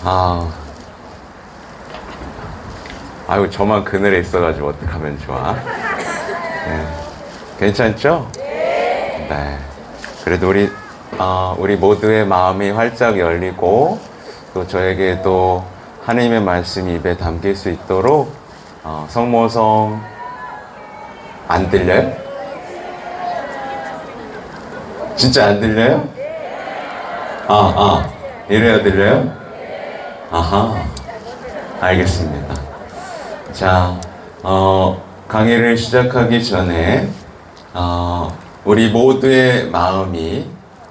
아, 아유, 저만 그늘에 있어가지고 어떡하면 좋아? 네. 괜찮죠? 네. 그래도 우리 모두의 마음이 활짝 열리고, 또 저에게도 하나님의 말씀이 입에 담길 수 있도록, 성모성, 안 들려요? 진짜 안 들려요? 이래야 들려요? 아하, 알겠습니다. 자, 강의를 시작하기 전에, 우리 모두의 마음이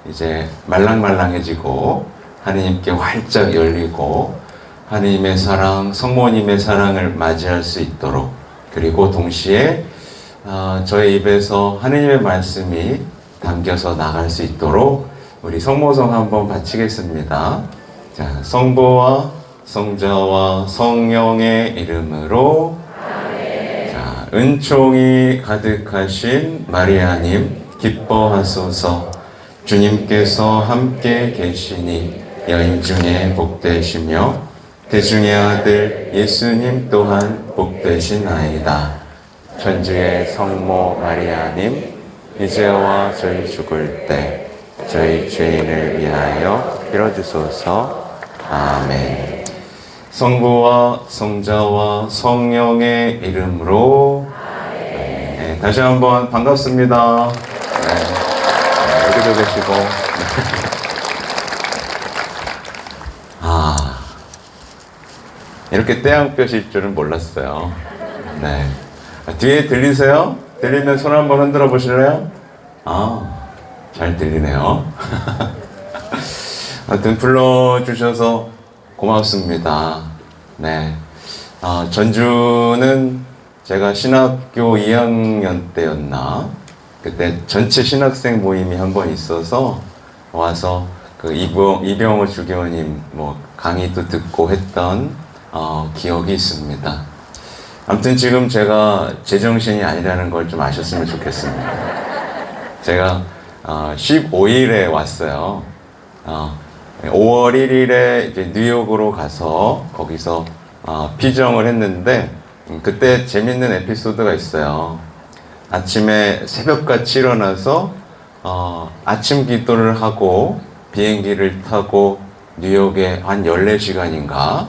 이제 말랑말랑해지고, 하나님께 활짝 열리고, 하나님의 사랑, 성모님의 사랑을 맞이할 수 있도록, 그리고 동시에, 저의 입에서 하나님의 말씀이 담겨서 나갈 수 있도록, 우리 성모성 한번 바치겠습니다. 자, 성부와 성자와 성령의 이름으로 아멘. 자, 은총이 가득하신 마리아님 기뻐하소서. 주님께서 함께 계시니 여인 중에 복되시며 대중의 아들 예수님 또한 복되시나이다. 천주의 성모 마리아님 이제와 저희 죽을 때 저희 죄인을 위하여 빌어주소서. 아멘. 성부와 성자와 성령의 이름으로 네, 다시 한번 반갑습니다. 네, 여기도 계시고 이렇게 태양볕일 줄은 몰랐어요. 네. 뒤에 들리세요? 들리면 손 한번 흔들어 보실래요? 잘 들리네요. 하여튼 불러주셔서 고맙습니다. 네. 전주는 제가 신학교 2학년 때였나? 그때 전체 신학생 모임이 한 번 있어서 와서 그 이병호 주교님 강의도 듣고 했던 기억이 있습니다. 아무튼 지금 제가 제정신이 아니라는 걸 좀 아셨으면 좋겠습니다. 제가 15일에 왔어요. 5월 1일에 이제 뉴욕으로 가서 거기서 피정을 했는데 그때 재밌는 에피소드가 있어요. 아침에 새벽같이 일어나서 아침 기도를 하고 비행기를 타고 뉴욕에 한 14시간인가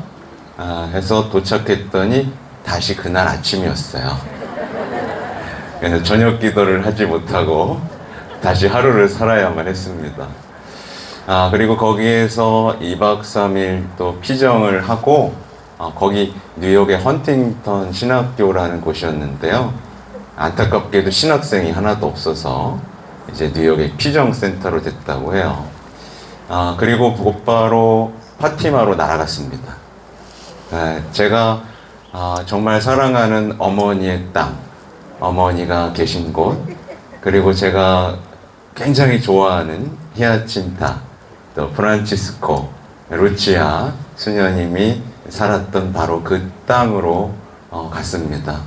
해서 도착했더니 다시 그날 아침이었어요. 그래서 저녁 기도를 하지 못하고 다시 하루를 살아야만 했습니다. 그리고 거기에서 2박 3일 또 피정을 하고 거기 뉴욕의 헌팅턴 신학교라는 곳이었는데요. 안타깝게도 신학생이 하나도 없어서 이제 뉴욕의 피정센터로 됐다고 해요. 그리고 곧바로 파티마로 날아갔습니다. 제가 정말 사랑하는 어머니의 땅, 어머니가 계신 곳, 그리고 제가 굉장히 좋아하는 히아친타, 또 프란치스코, 루치아 수녀님이 살았던 바로 그 땅으로 갔습니다.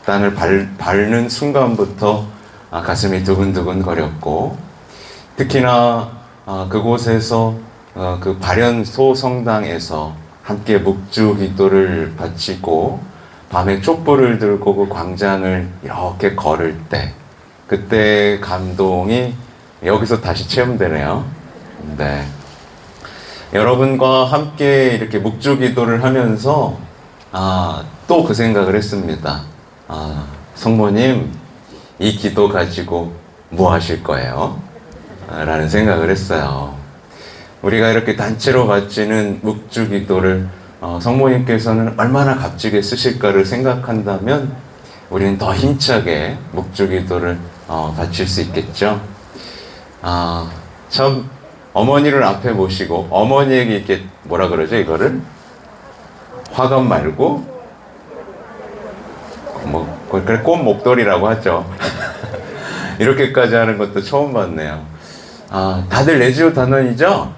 땅을 밟는 순간부터 가슴이 두근두근 거렸고, 특히나 그곳에서 그 발현소 성당에서 함께 묵주 기도를 바치고 밤에 촛불을 들고 그 광장을 이렇게 걸을 때 그때 감동이 여기서 다시 체험되네요. 네. 여러분과 함께 이렇게 묵주 기도를 하면서 또 그 생각을 했습니다. 성모님, 이 기도 가지고 뭐 하실 거예요? 라는 생각을 했어요. 우리가 이렇게 단체로 바치는 묵주 기도를 성모님께서는 얼마나 값지게 쓰실까를 생각한다면 우리는 더 힘차게 묵주 기도를 바칠 수 있겠죠. 참 어머니를 앞에 모시고 어머니에게 이렇게 뭐라 그러죠, 이거를? 화관 말고 그래 꽃 목도리라고 하죠. 이렇게까지 하는 것도 처음 봤네요. 다들 레지오 단원이죠?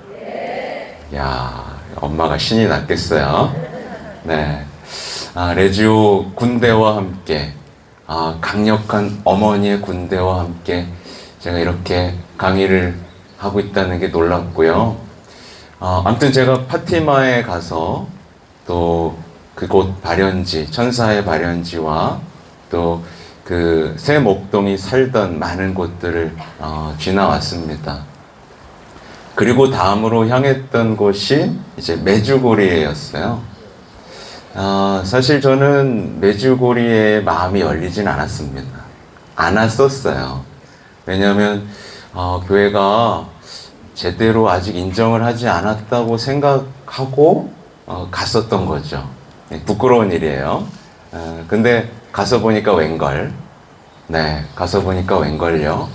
야, 엄마가 신이 났겠어요. 네. 레지오 군대와 함께, 강력한 어머니의 군대와 함께 제가 이렇게 강의를 하고 있다는 게 놀랍고요. 아무튼 제가 파티마에 가서 또 그곳 발현지, 천사의 발현지와 또 그 새 목동이 살던 많은 곳들을 지나왔습니다. 그리고 다음으로 향했던 곳이 이제 메주고리였어요. 사실 저는 메주고리에 마음이 열리진 않았었어요. 왜냐하면 교회가 제대로 아직 인정을 하지 않았다고 생각하고 갔었던 거죠. 부끄러운 일이에요. 근데 가서 보니까 웬걸. 네, 가서 보니까 웬걸요.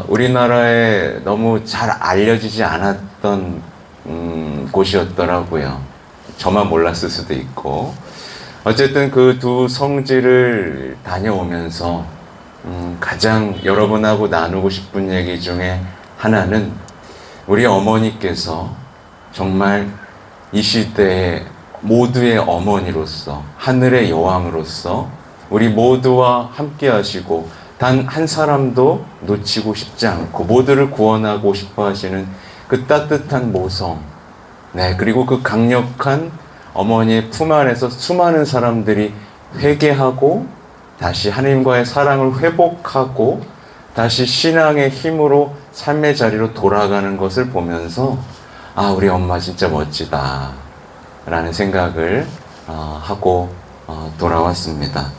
우리나라에 너무 잘 알려지지 않았던 곳이었더라고요. 저만 몰랐을 수도 있고. 어쨌든 그 두 성지를 다녀오면서 가장 여러분하고 나누고 싶은 얘기 중에 하나는 우리 어머니께서 정말 이 시대의 모두의 어머니로서 하늘의 여왕으로서 우리 모두와 함께 하시고 단 한 사람도 놓치고 싶지 않고 모두를 구원하고 싶어 하시는 그 따뜻한 모성, 네, 그리고 그 강력한 어머니의 품 안에서 수많은 사람들이 회개하고 다시 하나님과의 사랑을 회복하고 다시 신앙의 힘으로 삶의 자리로 돌아가는 것을 보면서 우리 엄마 진짜 멋지다 라는 생각을 하고 돌아왔습니다.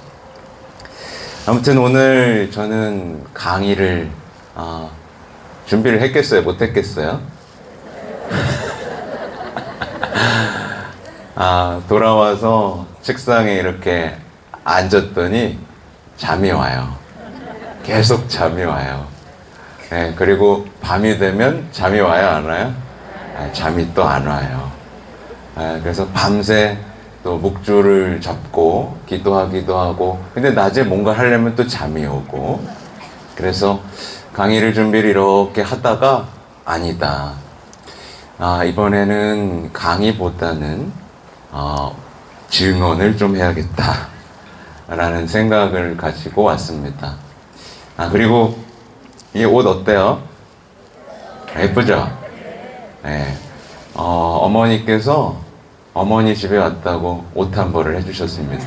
아무튼 오늘 저는 강의를 준비를 했겠어요? 못 했겠어요? 돌아와서 책상에 이렇게 앉았더니 잠이 와요. 계속 잠이 와요. 네, 그리고 밤이 되면 잠이 와요, 안 와요? 잠이 또 안 와요. 그래서 밤새 또 묵주를 잡고 기도하기도 하고, 근데 낮에 뭔가 하려면 또 잠이 오고, 그래서 강의를 준비를 이렇게 하다가 아니다. 이번에는 강의보다는 증언을 좀 해야겠다 라는 생각을 가지고 왔습니다. 그리고 이 옷 어때요? 예쁘죠? 네. 어머니께서 어머니 집에 왔다고 옷 한 벌을 해주셨습니다.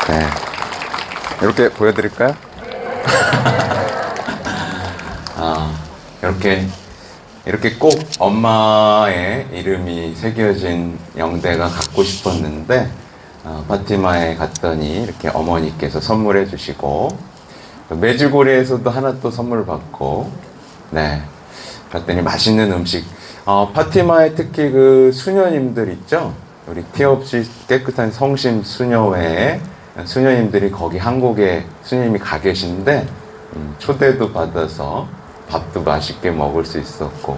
네. 이렇게 보여드릴까요? 이렇게 꼭 엄마의 이름이 새겨진 영대가 갖고 싶었는데, 파티마에 갔더니 이렇게 어머니께서 선물해 주시고, 메주고리에서도 하나 또 선물 받고, 네. 갔더니 맛있는 음식. 파티마에 특히 그 수녀님들 있죠? 우리 티 없이 깨끗한 성심 수녀회에 수녀님들이 거기 한국에 수녀님이 가 계신데, 초대도 받아서 밥도 맛있게 먹을 수 있었고,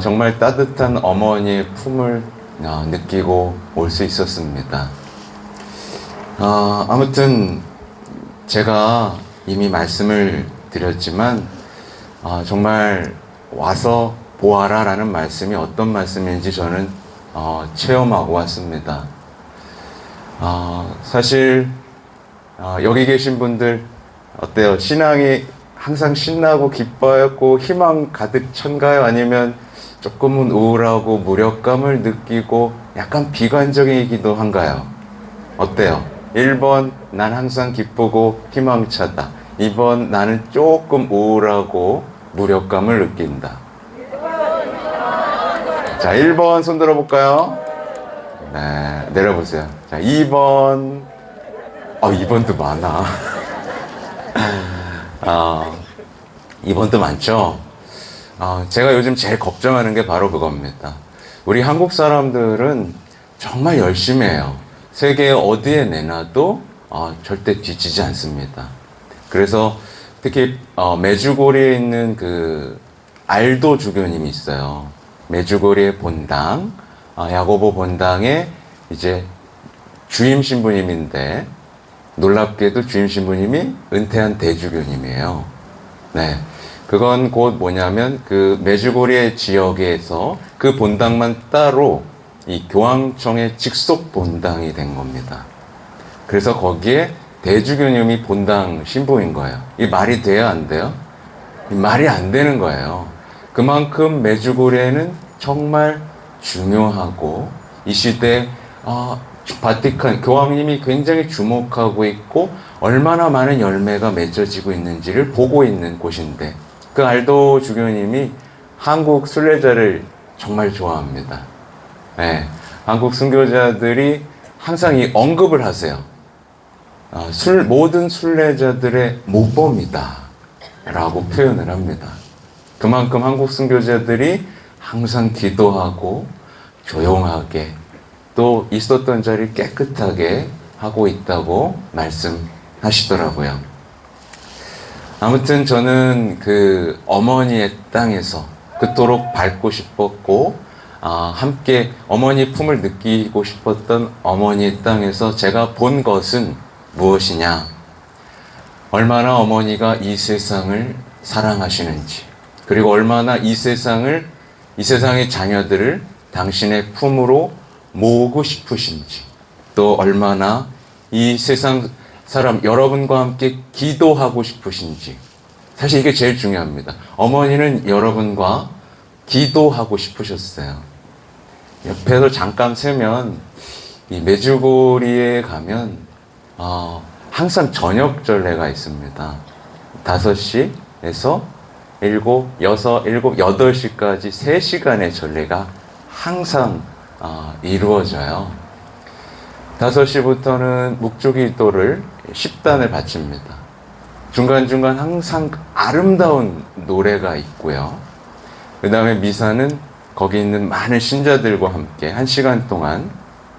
정말 따뜻한 어머니의 품을 느끼고 올 수 있었습니다. 아무튼 제가 이미 말씀을 드렸지만 정말 와서 보아라 라는 말씀이 어떤 말씀인지 저는 체험하고 왔습니다. 사실 여기 계신 분들 어때요? 신앙이 항상 신나고 기뻐하고 희망 가득 찬가요? 아니면 조금은 우울하고 무력감을 느끼고 약간 비관적이기도 한가요? 어때요? 1번 난 항상 기쁘고 희망차다. 2번 나는 조금 우울하고 무력감을 느낀다. 자, 1번 손 들어볼까요? 네, 내려보세요. 자, 2번. 2번도 많아. 2번도 많죠? 제가 요즘 제일 걱정하는 게 바로 그겁니다. 우리 한국 사람들은 정말 열심히 해요. 세계 어디에 내놔도 절대 뒤지지 않습니다. 그래서 특히 메주고리에 있는 그 알도 주교님이 있어요. 메주고리의 본당, 야고보 본당의 이제 주임 신부님인데, 놀랍게도 주임 신부님이 은퇴한 대주교님이에요. 네. 그건 곧 뭐냐면 그 메주고리의 지역에서 그 본당만 따로 이 교황청의 직속 본당이 된 겁니다. 그래서 거기에 대주교님이 본당 신부인 거예요. 이 말이 돼야 안 돼요? 말이 안 되는 거예요. 그만큼 메주고리에는 정말 중요하고 이 시대에 바티칸 교황님이 굉장히 주목하고 있고 얼마나 많은 열매가 맺어지고 있는지를 보고 있는 곳인데 그 알도 주교님이 한국 순례자를 정말 좋아합니다. 네, 한국 순교자들이 항상 이 언급을 하세요. 모든 순례자들의 모범이다 라고 표현을 합니다. 그만큼 한국 순교자들이 항상 기도하고 조용하게 또 있었던 자리를 깨끗하게 하고 있다고 말씀하시더라고요. 아무튼 저는 그 어머니의 땅에서 그토록 밟고 싶었고 함께 어머니 품을 느끼고 싶었던 어머니의 땅에서 제가 본 것은 무엇이냐? 얼마나 어머니가 이 세상을 사랑하시는지 그리고 얼마나 이 세상의 자녀들을 당신의 품으로 모으고 싶으신지 또 얼마나 이 세상 사람 여러분과 함께 기도하고 싶으신지 사실 이게 제일 중요합니다. 어머니는 여러분과 기도하고 싶으셨어요. 옆에서 잠깐 세면 이 메주고리에 가면 항상 저녁 전례가 있습니다. 5시에서 7, 6, 7, 8시까지 3시간의 전례가 항상 이루어져요. 5시부터는 묵주기도를 10단을 바칩니다. 중간중간 항상 아름다운 노래가 있고요. 그 다음에 미사는 거기 있는 많은 신자들과 함께 1시간 동안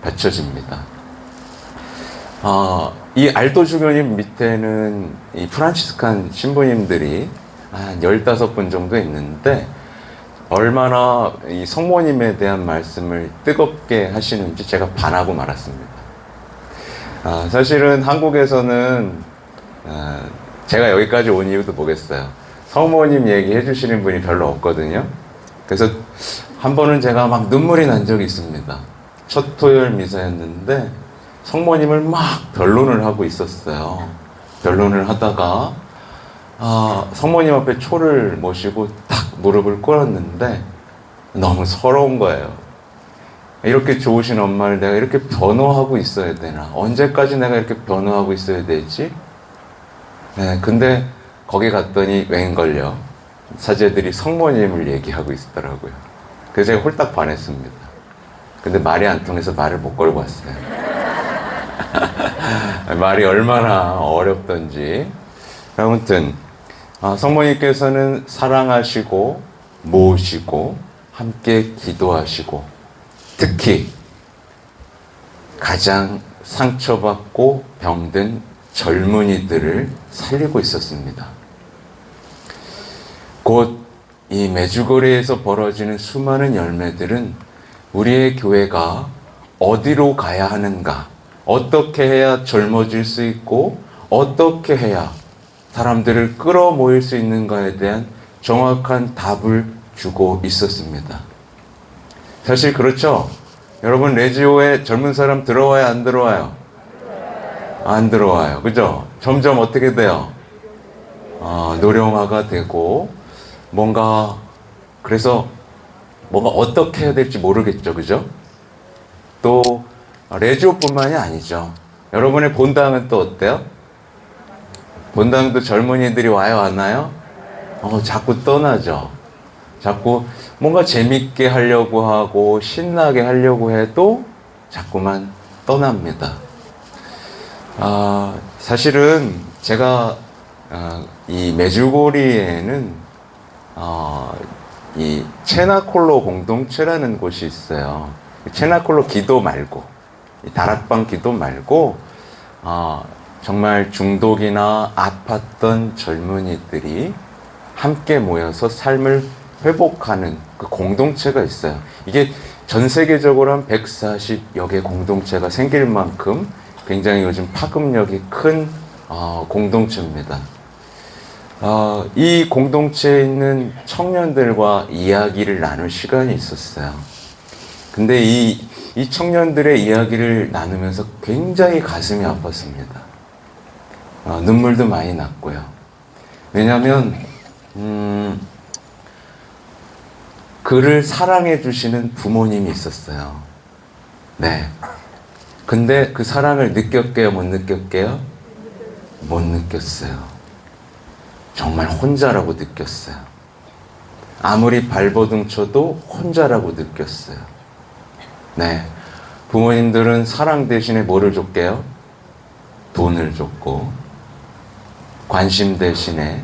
바쳐집니다. 이 알도 주교님 밑에는 이 프란치스칸 신부님들이 한 15분 정도 있는데 얼마나 이 성모님에 대한 말씀을 뜨겁게 하시는지 제가 반하고 말았습니다. 사실은 한국에서는 제가 여기까지 온 이유도 뭐겠어요. 성모님 얘기해 주시는 분이 별로 없거든요. 그래서 한 번은 제가 막 눈물이 난 적이 있습니다. 첫 토요일 미사였는데 성모님을 막 변론을 하고 있었어요. 변론을 하다가 성모님 앞에 초를 모시고 딱 무릎을 꿇었는데 너무 서러운 거예요. 이렇게 좋으신 엄마를 내가 이렇게 변호하고 있어야 되나? 언제까지 내가 이렇게 변호하고 있어야 되지? 네, 근데 거기 갔더니 웬걸요? 사제들이 성모님을 얘기하고 있더라고요. 그래서 제가 홀딱 반했습니다. 근데 말이 안 통해서 말을 못 걸고 왔어요. 말이 얼마나 어렵던지. 아무튼 성모님께서는 사랑하시고 모으시고 함께 기도하시고 특히 가장 상처받고 병든 젊은이들을 살리고 있었습니다. 곧 이 메주고리에서 벌어지는 수많은 열매들은 우리의 교회가 어디로 가야 하는가, 어떻게 해야 젊어질 수 있고 어떻게 해야 사람들을 끌어모일 수 있는가에 대한 정확한 답을 주고 있었습니다. 사실 그렇죠? 여러분 레지오에 젊은 사람 들어와요, 안 들어와요? 안 들어와요. 그죠? 점점 어떻게 돼요? 노령화가 되고 그래서 뭔가 어떻게 해야 될지 모르겠죠. 그죠? 또 레지오뿐만이 아니죠. 여러분의 본당은 또 어때요? 본당도 젊은이들이 와요, 안 와요? 자꾸 떠나죠. 자꾸 뭔가 재밌게 하려고 하고 신나게 하려고 해도 자꾸만 떠납니다. 사실은 제가 이 메주고리에는 이 체나콜로 공동체라는 곳이 있어요. 체나콜로 기도 말고 다락방 기도 말고 정말 중독이나 아팠던 젊은이들이 함께 모여서 삶을 회복하는 그 공동체가 있어요. 이게 전 세계적으로 한 140여 개 공동체가 생길 만큼 굉장히 요즘 파급력이 큰 공동체입니다. 이 공동체에 있는 청년들과 이야기를 나눌 시간이 있었어요. 근데 이 청년들의 이야기를 나누면서 굉장히 가슴이 아팠습니다. 눈물도 많이 났고요. 왜냐하면 그를 사랑해 주시는 부모님이 있었어요. 네. 근데 그 사랑을 느꼈게요, 못 느꼈게요? 못 느꼈어요. 정말 혼자라고 느꼈어요. 아무리 발버둥 쳐도 혼자라고 느꼈어요. 네. 부모님들은 사랑 대신에 뭐를 줬게요? 돈을 줬고, 관심 대신에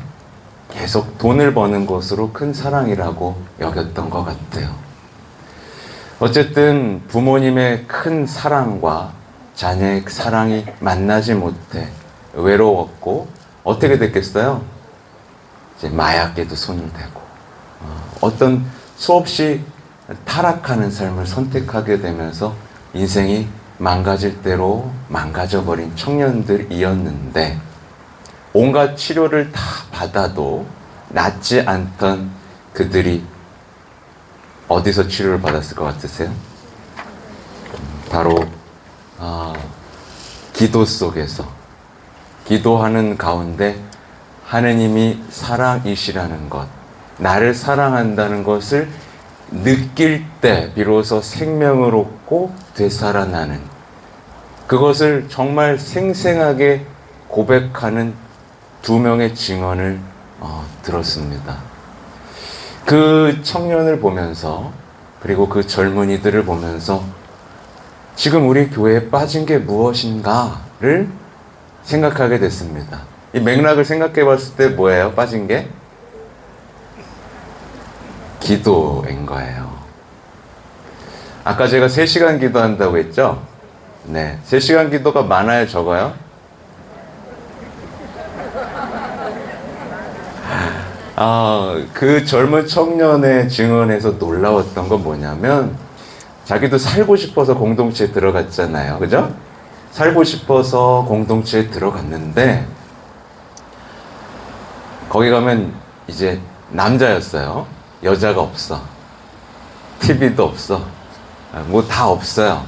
계속 돈을 버는 것으로 큰 사랑이라고 여겼던 것 같아요. 어쨌든 부모님의 큰 사랑과 자녀의 사랑이 만나지 못해 외로웠고, 어떻게 됐겠어요? 이제 마약에도 손을 대고, 어떤 수없이 타락하는 삶을 선택하게 되면서 인생이 망가질 대로 망가져버린 청년들이었는데, 온갖 치료를 다 받아도 낫지 않던 그들이 어디서 치료를 받았을 것 같으세요? 바로 기도 속에서, 기도하는 가운데 하느님이 사랑이시라는 것, 나를 사랑한다는 것을 느낄 때 비로소 생명을 얻고 되살아나는, 그것을 정말 생생하게 고백하는 두 명의 증언을 들었습니다. 그 청년을 보면서, 그리고 그 젊은이들을 보면서 지금 우리 교회에 빠진 게 무엇인가를 생각하게 됐습니다. 이 맥락을 생각해 봤을 때 뭐예요? 빠진 게? 기도인 거예요. 아까 제가 3시간 기도한다고 했죠? 네. 3시간 기도가 많아요, 적어요? 그 젊은 청년의 증언에서 놀라웠던 건 뭐냐면, 자기도 살고 싶어서 공동체에 들어갔잖아요. 그죠? 살고 싶어서 공동체에 들어갔는데, 거기 가면 이제 남자였어요. 여자가 없어. TV도 없어. 뭐 다 없어요.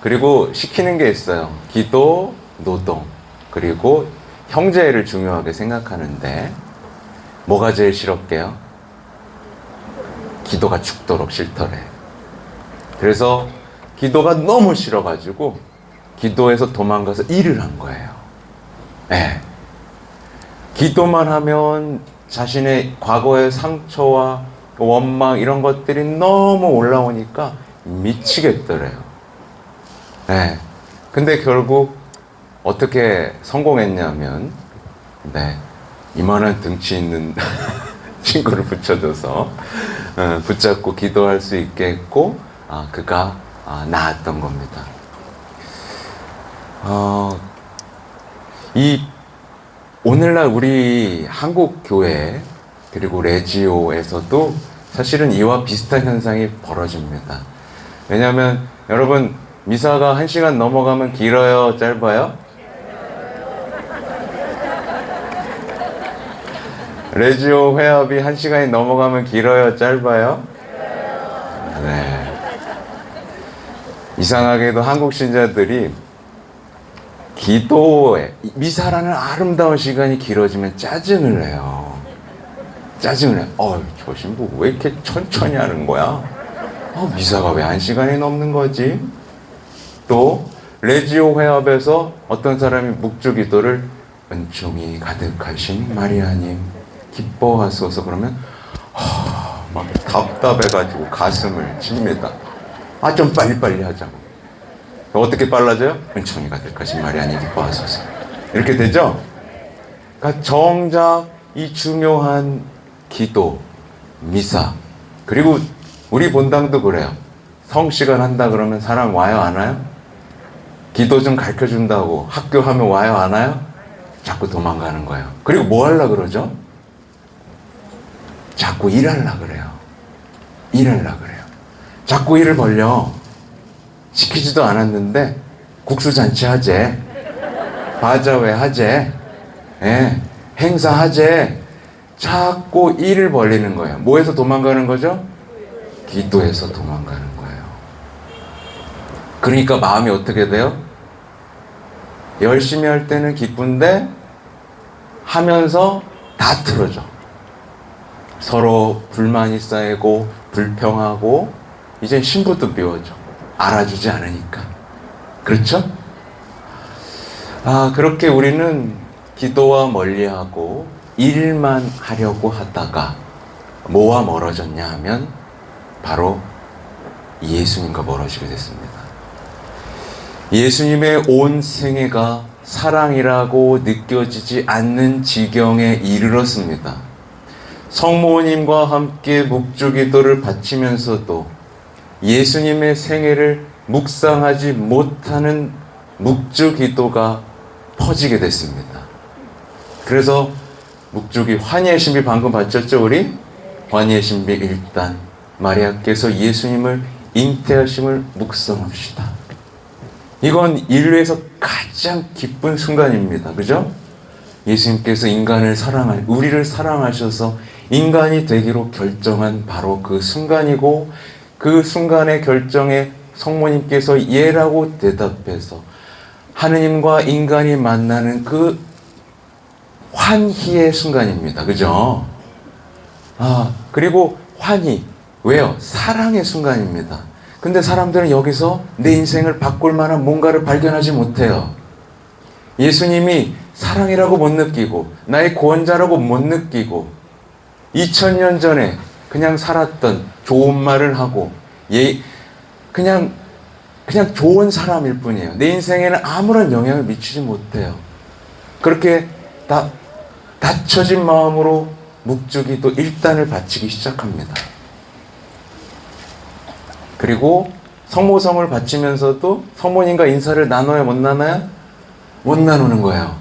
그리고 시키는 게 있어요. 기도, 노동, 그리고 형제를 중요하게 생각하는데, 뭐가 제일 싫었게요? 기도가 죽도록 싫더래. 그래서 기도가 너무 싫어가지고 기도에서 도망가서 일을 한 거예요. 네. 기도만 하면 자신의 과거의 상처와 원망 이런 것들이 너무 올라오니까 미치겠더래요. 네. 근데 결국 어떻게 성공했냐면, 네. 이만한 등치 있는 친구를 붙여줘서 붙잡고 기도할 수 있게 했고, 그가 나았던 겁니다. 이 오늘날 우리 한국 교회 그리고 레지오에서도 사실은 이와 비슷한 현상이 벌어집니다. 왜냐하면 여러분, 미사가 1시간 넘어가면 길어요, 짧아요? 레지오 회합이 1시간이 넘어가면 길어요, 짧아요? 네. 이상하게도 한국 신자들이 기도에, 미사라는 아름다운 시간이 길어지면 짜증을 내요. 짜증을 내. 저 신부 왜 이렇게 천천히 하는 거야? 미사가 왜 1시간이 넘는 거지? 또 레지오 회합에서 어떤 사람이 묵주 기도를 은총이 가득하신 마리아님 기뻐하소서 그러면 막 답답해가지고 가슴을 칩니다. 좀 빨리빨리 하자고. 어떻게 빨라져요? 은총이 가득하신 마리아님 기뻐하소서. 이렇게 되죠? 그러니까 정작 이 중요한 기도, 미사, 그리고 우리 본당도 그래요. 성시간 한다 그러면 사람 와요, 안 와요? 기도 좀 가르쳐준다고 학교하면 와요, 안 와요? 자꾸 도망가는 거예요. 그리고 뭐 하려고 그러죠? 자꾸 일하려고 그래요. 일하려고 그래요. 자꾸 일을 벌려. 시키지도 않았는데 국수잔치 하재, 바자회 하재, 행사 하재. 자꾸 일을 벌리는 거예요. 뭐에서 도망가는 거죠? 기도에서 도망가는 거예요. 그러니까 마음이 어떻게 돼요? 열심히 할 때는 기쁜데 하면서 다 틀어져. 서로 불만이 쌓이고 불평하고 이젠 신부도 미워져. 알아주지 않으니까. 그렇죠? 그렇게 우리는 기도와 멀리하고 일만 하려고 하다가 뭐와 멀어졌냐 하면 바로 예수님과 멀어지게 됐습니다. 예수님의 온 생애가 사랑이라고 느껴지지 않는 지경에 이르렀습니다. 성모님과 함께 묵주기도를 바치면서도 예수님의 생애를 묵상하지 못하는 묵주기도가 퍼지게 됐습니다. 그래서 묵주기 환희의 신비 방금 봤죠 우리? 환희의 신비 1단 마리아께서 예수님을 잉태하심을 묵상합시다. 이건 인류에서 가장 기쁜 순간입니다. 그죠? 예수님께서 우리를 사랑하셔서 인간이 되기로 결정한 바로 그 순간이고, 그 순간의 결정에 성모님께서 예라고 대답해서 하느님과 인간이 만나는 그 환희의 순간입니다. 그죠? 그리고 환희. 왜요? 사랑의 순간입니다. 근데 사람들은 여기서 내 인생을 바꿀 만한 뭔가를 발견하지 못해요. 예수님이 사랑이라고 못 느끼고 나의 구원자라고 못 느끼고 2000년 전에 그냥 살았던 좋은 말을 하고 그냥 좋은 사람일 뿐이에요. 내 인생에는 아무런 영향을 미치지 못해요. 그렇게 닫혀진 마음으로 묵주기도 1단을 바치기 시작합니다. 그리고 성모성을 바치면서도 성모님과 인사를 나눠야 못 나눠요? 못 나누는 거예요.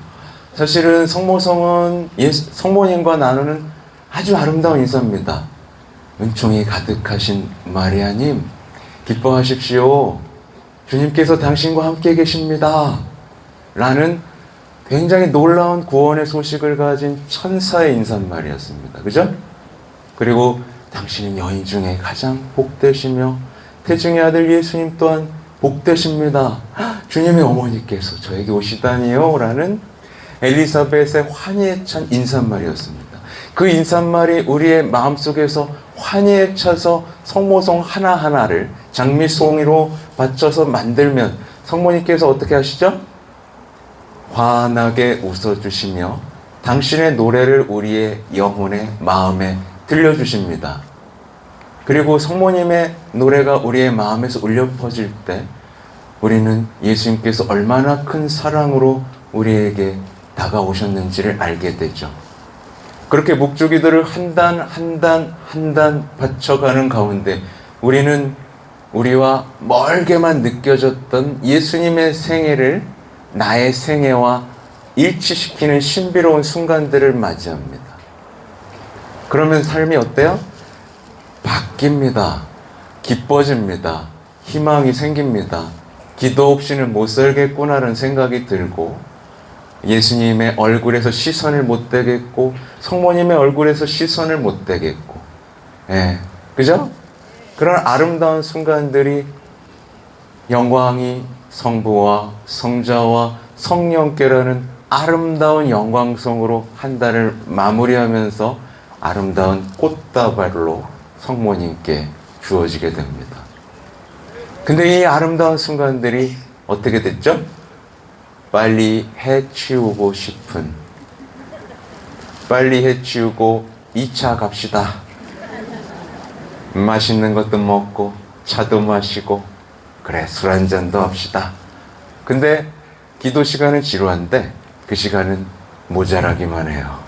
사실은 성모성은 성모님과 나누는 아주 아름다운 인사입니다. 은총이 가득하신 마리아님, 기뻐하십시오. 주님께서 당신과 함께 계십니다. 라는 굉장히 놀라운 구원의 소식을 가진 천사의 인사말이었습니다. 그죠? 그리고 당신은 여인 중에 가장 복되시며 태중의 아들 예수님 또한 복되십니다. 주님의 어머니께서 저에게 오시다니요. 라는 엘리사벳의 환희에 찬 인사말이었습니다. 그 인사말이 우리의 마음속에서 환희에 차서 성모성 하나하나를 장미송이로 받쳐서 만들면 성모님께서 어떻게 하시죠? 환하게 웃어주시며 당신의 노래를 우리의 영혼의 마음에 들려주십니다. 그리고 성모님의 노래가 우리의 마음에서 울려 퍼질 때 우리는 예수님께서 얼마나 큰 사랑으로 우리에게 다가오셨는지를 알게 되죠. 그렇게 묵주기도를 한 단 바쳐가는 가운데 우리는 우리와 멀게만 느껴졌던 예수님의 생애를 나의 생애와 일치시키는 신비로운 순간들을 맞이합니다. 그러면 삶이 어때요? 바뀝니다. 기뻐집니다. 희망이 생깁니다. 기도 없이는 못 살겠구나라는 생각이 들고 예수님의 얼굴에서 시선을 못 대겠고 성모님의 얼굴에서 시선을 못 대겠고 그죠? 그런 아름다운 순간들이 영광이 성부와 성자와 성령께라는 아름다운 영광성으로 한 달을 마무리하면서 아름다운 꽃다발로 성모님께 주어지게 됩니다. 근데 이 아름다운 순간들이 어떻게 됐죠? 빨리 해치우고 싶은, 빨리 해치우고 2차 갑시다. 맛있는 것도 먹고 차도 마시고 그래 술 한잔도 합시다. 근데 기도 시간은 지루한데 그 시간은 모자라기만 해요.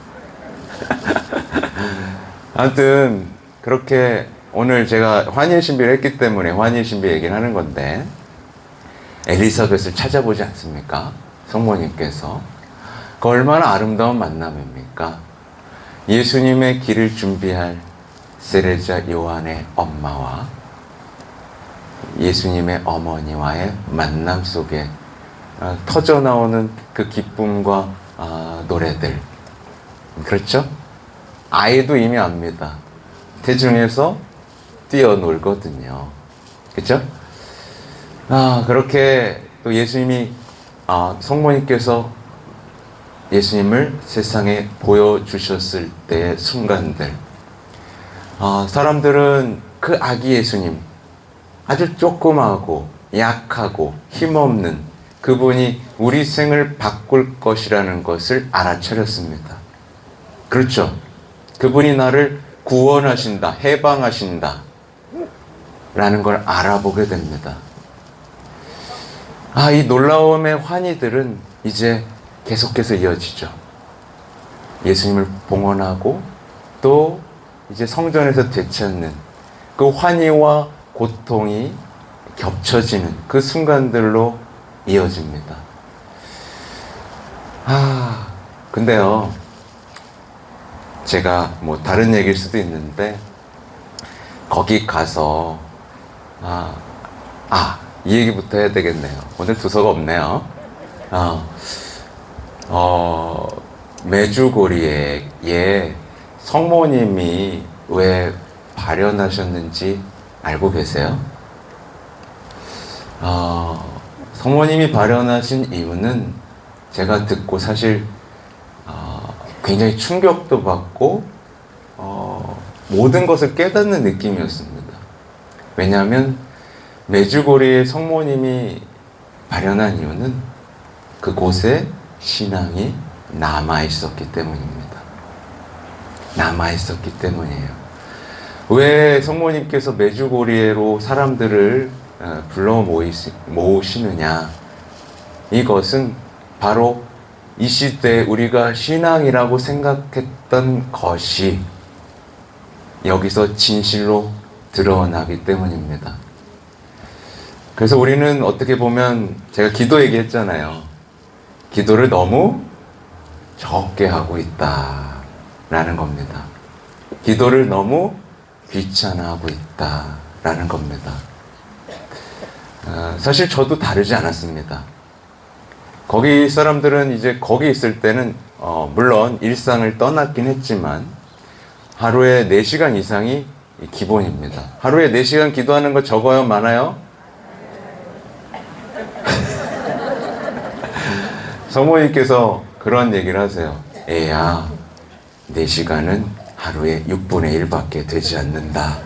아무튼 그렇게 오늘 제가 환희의 신비를 했기 때문에 환희의 신비 얘기를 하는 건데 엘리사벳을 찾아보지 않습니까? 성모님께서. 그 얼마나 아름다운 만남입니까? 예수님의 길을 준비할 세례자 요한의 엄마와 예수님의 어머니와의 만남 속에 터져나오는 그 기쁨과 노래들. 그렇죠? 아이도 이미 압니다. 대중에서 뛰어놀거든요. 그렇죠? 그렇게 또 예수님이 성모님께서 예수님을 세상에 보여주셨을 때의 순간들, 사람들은 그 아기 예수님, 아주 조그마하고 약하고 힘없는 그분이 우리 생을 바꿀 것이라는 것을 알아차렸습니다. 그렇죠. 그분이 나를 구원하신다, 해방하신다 라는 걸 알아보게 됩니다. 이 놀라움의 환희들은 이제 계속해서 이어지죠. 예수님을 봉헌하고 또 이제 성전에서 되찾는 그 환희와 고통이 겹쳐지는 그 순간들로 이어집니다. 근데요, 제가 뭐 다른 얘기일 수도 있는데, 거기 가서, 이 얘기부터 해야 되겠네요. 오늘 두서가 없네요. 메주고리에 성모님이 왜 발현하셨는지 알고 계세요? 성모님이 발현하신 이유는 제가 듣고 사실 굉장히 충격도 받고 모든 것을 깨닫는 느낌이었습니다. 왜냐하면 메주고리에 성모님이 발현한 이유는 그곳에 신앙이 남아있었기 때문입니다. 남아있었기 때문이에요. 왜 성모님께서 메주고리에로 사람들을 불러 모으시느냐? 이것은 바로 이 시대에 우리가 신앙이라고 생각했던 것이 여기서 진실로 드러나기 때문입니다. 그래서 우리는 어떻게 보면 제가 기도 얘기했잖아요. 기도를 너무 적게 하고 있다라는 겁니다. 기도를 너무 귀찮아하고 있다라는 겁니다. 사실 저도 다르지 않았습니다. 거기 사람들은 이제 거기 있을 때는 물론 일상을 떠났긴 했지만 하루에 4시간 이상이 기본입니다. 하루에 4시간 기도하는 거 적어요? 많아요? 성모님께서 그런 얘기를 하세요. 애야, 4시간은 하루에 6분의 1밖에 되지 않는다.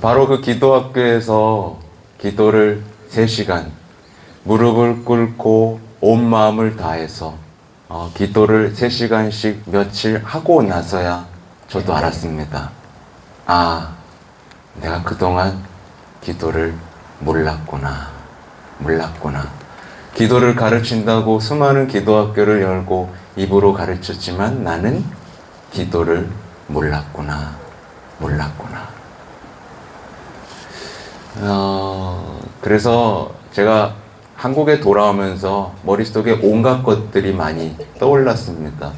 바로 그 기도학교에서 기도를 3시간 무릎을 꿇고 온 마음을 다해서 기도를 3시간씩 며칠 하고 나서야 저도 알았습니다. 내가 그동안 기도를 몰랐구나. 기도를 가르친다고 수많은 기도학교를 열고 입으로 가르쳤지만 나는 기도를 몰랐구나. 그래서 제가 한국에 돌아오면서 머릿속에 온갖 것들이 많이 떠올랐습니다.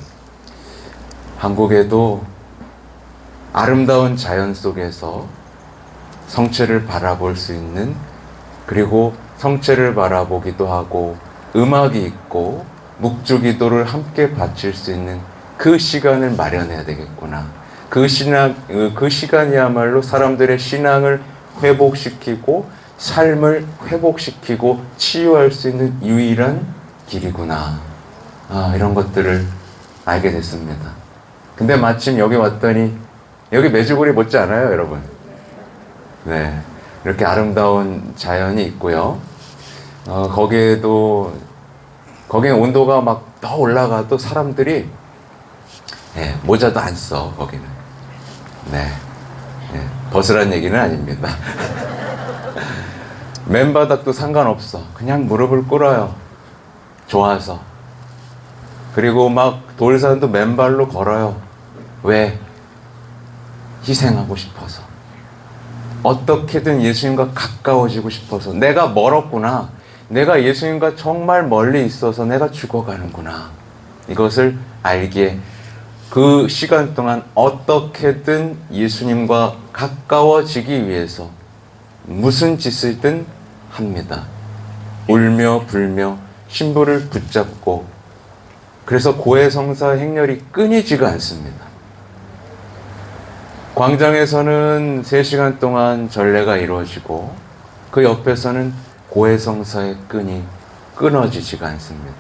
한국에도 아름다운 자연 속에서 성체를 바라볼 수 있는, 그리고 성체를 바라보기도 하고 음악이 있고 묵주기도를 함께 바칠 수 있는 그 시간을 마련해야 되겠구나. 그 시간이야말로 사람들의 신앙을 회복시키고 삶을 회복시키고 치유할 수 있는 유일한 길이구나. 이런 것들을 알게 됐습니다. 근데 마침 여기 왔더니 여기 메주고리 못지 않아요, 여러분? 네, 이렇게 아름다운 자연이 있고요. 거기는 온도가 막 더 올라가도 사람들이 모자도 안 써, 거기는. 벗으란 얘기는 아닙니다. 맨바닥도 상관없어. 그냥 무릎을 꿇어요. 좋아서. 그리고 막 돌산도 맨발로 걸어요. 왜? 희생하고 싶어서. 어떻게든 예수님과 가까워지고 싶어서. 내가 멀었구나. 내가 예수님과 정말 멀리 있어서 내가 죽어가는구나. 이것을 알기에 그 시간 동안 어떻게든 예수님과 가까워지기 위해서 무슨 짓을든 합니다. 울며 불며 신부를 붙잡고, 그래서 고해성사 행렬이 끊이지가 않습니다. 광장에서는 3시간 동안 전례가 이루어지고 그 옆에서는 고해성사의 끈이 끊어지지가 않습니다.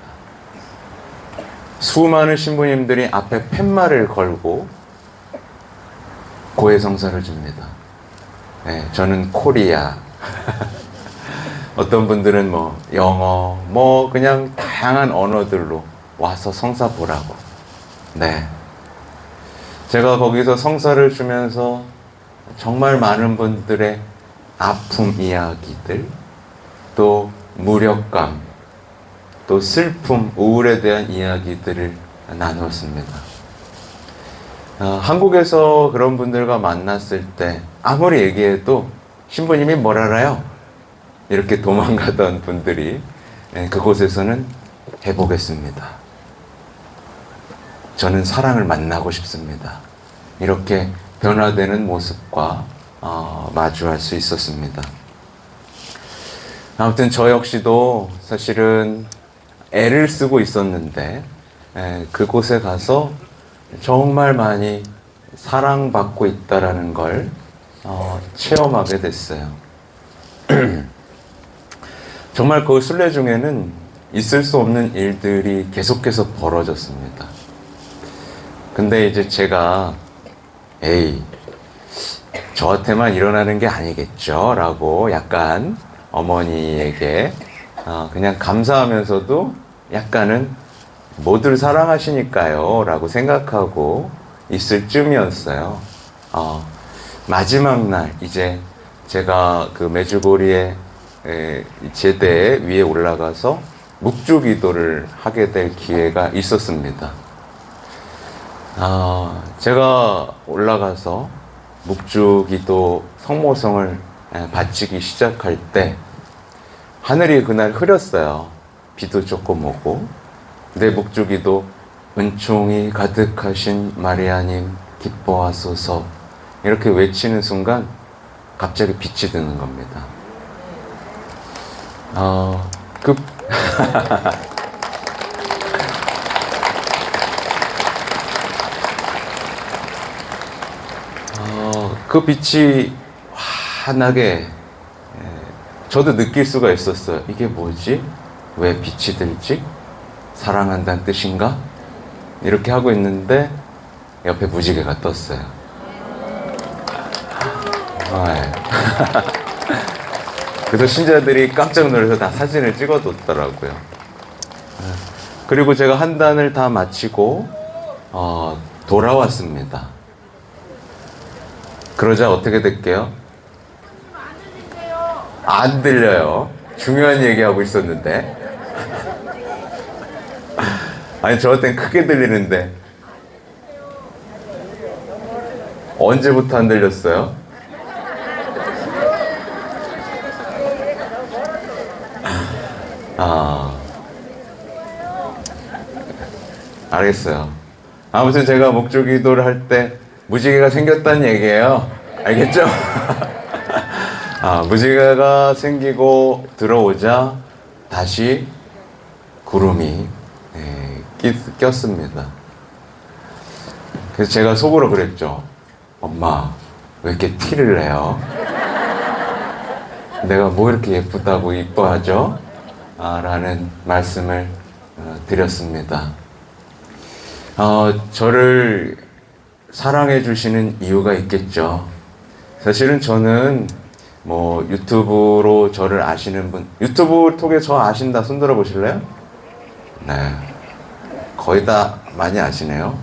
수많은 신부님들이 앞에 팻말을 걸고 고해성사를 줍니다. 네, 저는 코리아. 어떤 분들은 뭐 영어, 뭐 그냥 다양한 언어들로 와서 성사 보라고. 네. 제가 거기서 성사를 주면서 정말 많은 분들의 아픔 이야기들, 또 무력감, 또 슬픔, 우울에 대한 이야기들을 나눴습니다. 한국에서 그런 분들과 만났을 때 아무리 얘기해도 신부님이 뭘 알아요? 이렇게 도망가던 분들이 그곳에서는 해보겠습니다. 저는 사랑을 만나고 싶습니다. 이렇게 변화되는 모습과 마주할 수 있었습니다. 아무튼 저 역시도 사실은 애를 쓰고 있었는데 그곳에 가서 정말 많이 사랑받고 있다라는 걸 체험하게 됐어요. 정말 그 순례 중에는 있을 수 없는 일들이 계속해서 벌어졌습니다. 근데 이제 제가 에이, 저한테만 일어나는 게 아니겠죠 라고 약간 어머니에게 그냥 감사하면서도 약간은 모두를 사랑하시니까요 라고 생각하고 있을 쯤이었어요. 마지막 날 이제 제가 그 메주고리의 제대 위에 올라가서 묵주기도를 하게 될 기회가 있었습니다. 제가 올라가서 묵주기도 성모성을 바치기 시작할 때 하늘이 그날 흐렸어요. 비도 조금 오고. 내 묵주기도 은총이 가득하신 마리아님 기뻐하소서 이렇게 외치는 순간 갑자기 빛이 드는 겁니다. 그 빛이 환하게 저도 느낄 수가 있었어요. 이게 뭐지? 왜 빛이 들지? 사랑한다는 뜻인가? 이렇게 하고 있는데 옆에 무지개가 떴어요. 그래서 신자들이 깜짝 놀라서 다 사진을 찍어뒀더라고요. 그리고 제가 한 단을 다 마치고 돌아왔습니다. 그러자 어떻게 될게요? 안 들려요. 중요한 얘기하고 있었는데. 아니 저한테는 크게 들리는데 언제부터 안 들렸어요? 알겠어요. 아무튼 제가 묵주기도를 할 때 무지개가 생겼다는 얘기예요. 알겠죠? 무지개가 생기고 들어오자 다시 구름이 꼈습니다. 그래서 제가 속으로 그랬죠. 엄마, 왜 이렇게 티를 내요? 내가 뭐 이렇게 예쁘다고 이뻐하죠? 라는 말씀을 드렸습니다. 저를 사랑해 주시는 이유가 있겠죠. 사실은 저는 뭐 유튜브로 저를 아시는 분, 유튜브 통해 저 아신다 손 들어 보실래요? 네, 거의 다 많이 아시네요.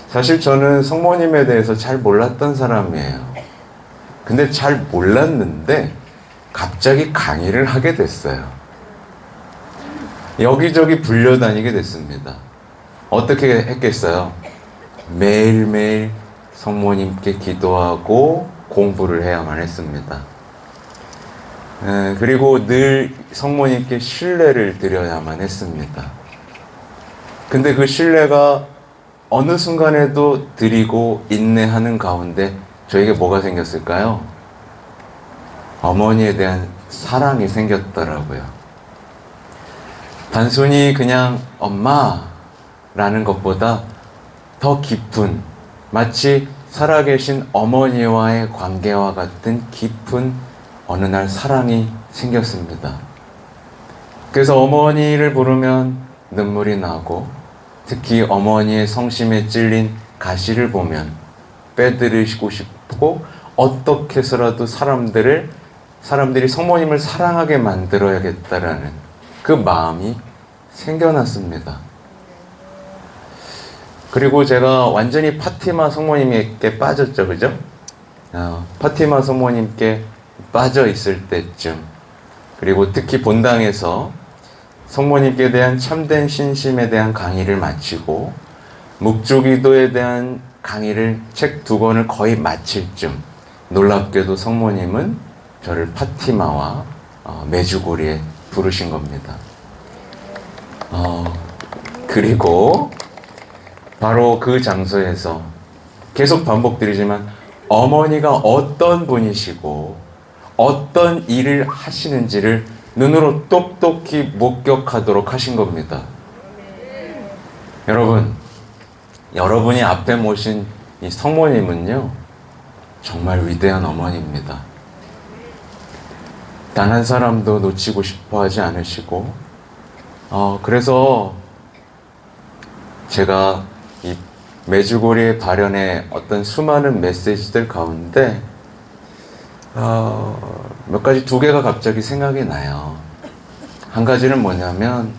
사실 저는 성모님에 대해서 잘 몰랐던 사람이에요. 근데 잘 몰랐는데 갑자기 강의를 하게 됐어요. 여기저기 불려다니게 됐습니다. 어떻게 했겠어요? 매일매일 성모님께 기도하고 공부를 해야만 했습니다. 그리고 늘 성모님께 신뢰를 드려야만 했습니다. 근데 그 신뢰가 어느 순간에도 드리고 인내하는 가운데 저에게 뭐가 생겼을까요? 어머니에 대한 사랑이 생겼더라고요. 단순히 그냥 엄마라는 것보다 더 깊은, 마치 살아계신 어머니와의 관계와 같은 깊은 어느 날 사랑이 생겼습니다. 그래서 어머니를 부르면 눈물이 나고 특히 어머니의 성심에 찔린 가시를 보면 빼드리고 싶고 어떻게 해서라도 사람들이 성모님을 사랑하게 만들어야겠다라는 그 마음이 생겨났습니다. 그리고 제가 완전히 파티마 성모님께 빠졌죠, 그죠? 파티마 성모님께 빠져 있을 때쯤, 그리고 특히 본당에서 성모님께 대한 참된 신심에 대한 강의를 마치고 묵주기도에 대한 강의를 책 2권을 거의 마칠 쯤, 놀랍게도 성모님은 저를 파티마와 메주고리에 부르신 겁니다. 그리고 바로 그 장소에서 계속 반복드리지만 어머니가 어떤 분이시고 어떤 일을 하시는지를 눈으로 똑똑히 목격하도록 하신 겁니다. 여러분이 앞에 모신 이 성모님은요, 정말 위대한 어머니입니다. 단 한 사람도 놓치고 싶어 하지 않으시고, 그래서 제가 이 메주고리의 발현의 어떤 수많은 메시지들 가운데 몇 가지 2개가 갑자기 생각이 나요. 한 가지는 뭐냐면,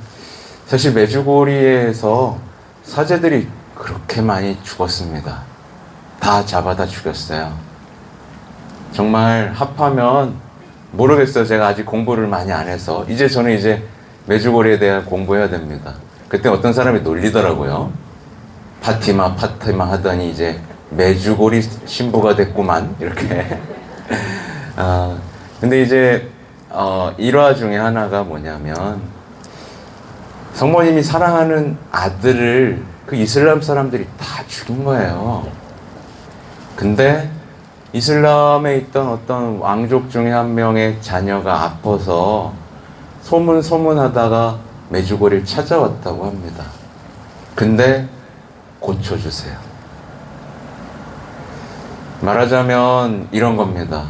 사실 메주고리에서 사제들이 그렇게 많이 죽었습니다. 다 잡아다 죽였어요. 정말 합하면 모르겠어요. 제가 아직 공부를 많이 안 해서 저는 메주고리에 대한 공부해야 됩니다. 그때 어떤 사람이 놀리더라고요. 파티마 하더니 이제 메주고리 신부가 됐구만, 이렇게. 근데 일화 중에 하나가 뭐냐면, 성모님이 사랑하는 아들을 그 이슬람 사람들이 다 죽인 거예요. 근데 이슬람에 있던 어떤 왕족 중에 한 명의 자녀가 아파서 소문하다가 메주고리를 찾아왔다고 합니다. 근데 고쳐주세요. 말하자면 이런 겁니다.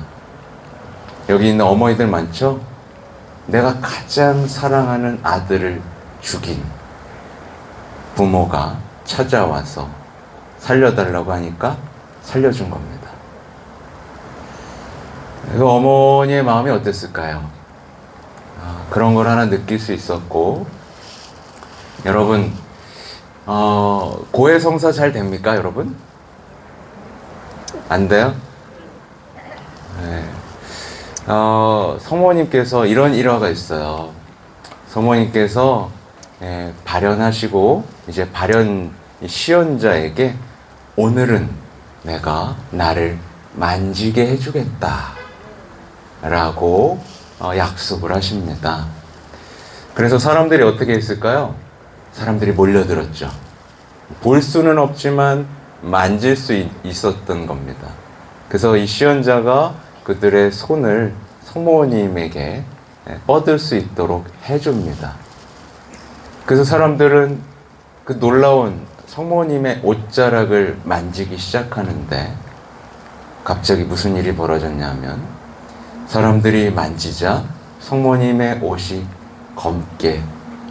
여기 있는 어머니들 많죠? 내가 가장 사랑하는 아들을 죽인 부모가 찾아와서 살려달라고 하니까 살려준 겁니다. 그 어머니의 마음이 어땠을까요? 그런 걸 하나 느낄 수 있었고, 여러분, 고해성사 잘 됩니까, 여러분? 안 돼요? 네. 성모님께서 이런 일화가 있어요. 성모님께서 발현하시고 이제 발현 시연자에게 오늘은 내가 나를 만지게 해주겠다 라고 약속을 하십니다. 그래서 사람들이 어떻게 했을까요? 사람들이 몰려들었죠. 볼 수는 없지만 만질 수 있었던 겁니다. 그래서 이 시연자가 그들의 손을 성모님에게 뻗을 수 있도록 해줍니다. 그래서 사람들은 그 놀라운 성모님의 옷자락을 만지기 시작하는데, 갑자기 무슨 일이 벌어졌냐면, 사람들이 만지자 성모님의 옷이 검게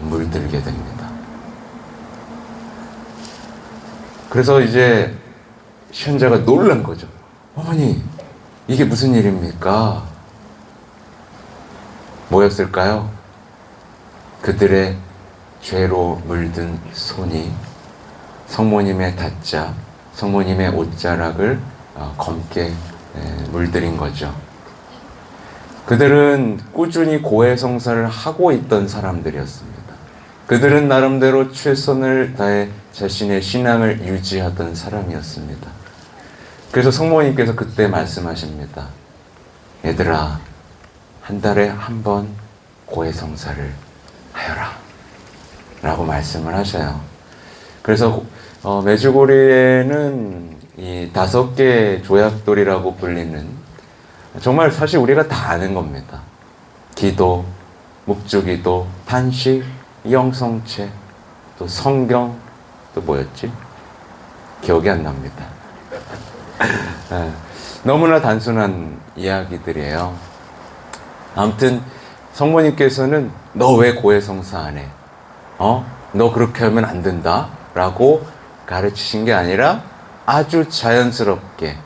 물들게 됩니다. 그래서 이제 시연자가 놀란 거죠. 어머니, 이게 무슨 일입니까? 뭐였을까요? 그들의 죄로 물든 손이 성모님의 닷자, 성모님의 옷자락을 검게 물들인 거죠. 그들은 꾸준히 고해성사를 하고 있던 사람들이었습니다. 그들은 나름대로 최선을 다해 자신의 신앙을 유지하던 사람이었습니다. 그래서 성모님께서 그때 말씀하십니다. 얘들아, 한 달에 한 번 고해성사를 하여라 라고 말씀을 하셔요. 그래서 메주고리에는 이 5개 조약돌이라고 불리는, 정말 사실 우리가 다 아는 겁니다. 기도, 묵주기도, 탄식, 영성체, 또 성경, 또 뭐였지? 기억이 안 납니다. 너무나 단순한 이야기들이에요. 아무튼 성모님께서는 너 왜 고해성사 안 해? 너 그렇게 하면 안 된다? 라고 가르치신 게 아니라 아주 자연스럽게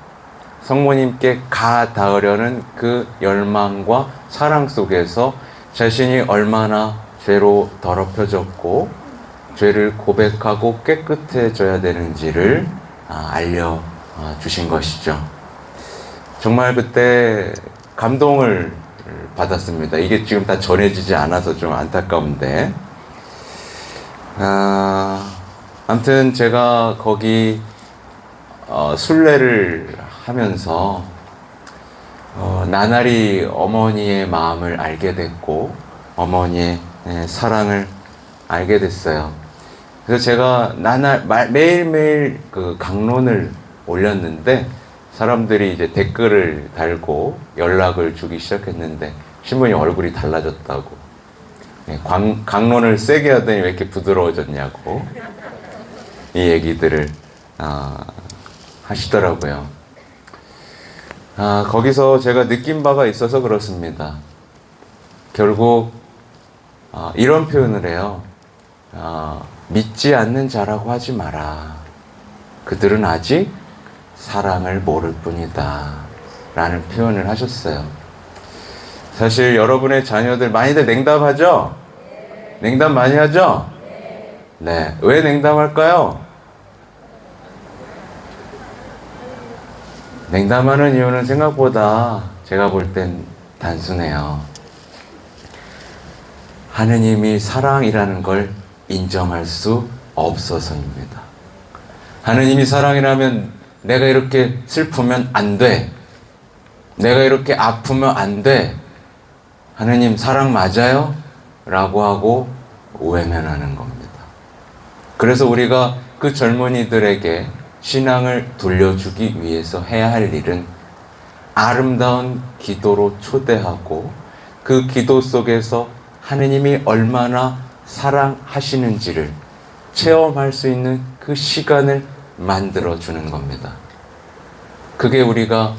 성모님께 가 닿으려는 그 열망과 사랑 속에서 자신이 얼마나 죄로 더럽혀졌고 죄를 고백하고 깨끗해져야 되는지를 알려주신 것이죠. 정말 그때 감동을 받았습니다. 이게 지금 다 전해지지 않아서 좀 안타까운데, 아무튼 제가 거기 순례를 하면서 나날이 어머니의 마음을 알게 됐고 어머니의 사랑을 알게 됐어요. 그래서 제가 매일매일 그 강론을 올렸는데 사람들이 이제 댓글을 달고 연락을 주기 시작했는데 신부님 얼굴이 달라졌다고, 강론을 세게 하더니 왜 이렇게 부드러워졌냐고 이 얘기들을 하시더라고요. 거기서 제가 느낀 바가 있어서 그렇습니다. 결국 이런 표현을 해요. 믿지 않는 자라고 하지 마라. 그들은 아직 사랑을 모를 뿐이다 라는 표현을 하셨어요. 사실 여러분의 자녀들 많이들 냉담하죠? 냉담 많이 하죠? 네. 왜 냉담할까요? 냉담하는 이유는 생각보다 제가 볼 땐 단순해요. 하느님이 사랑이라는 걸 인정할 수 없어서입니다. 하느님이 사랑이라면 내가 이렇게 슬프면 안 돼. 내가 이렇게 아프면 안 돼. 하느님 사랑 맞아요? 라고 하고 외면하는 겁니다. 그래서 우리가 그 젊은이들에게 신앙을 돌려주기 위해서 해야 할 일은 아름다운 기도로 초대하고 그 기도 속에서 하느님이 얼마나 사랑하시는지를 체험할 수 있는 그 시간을 만들어주는 겁니다. 그게 우리가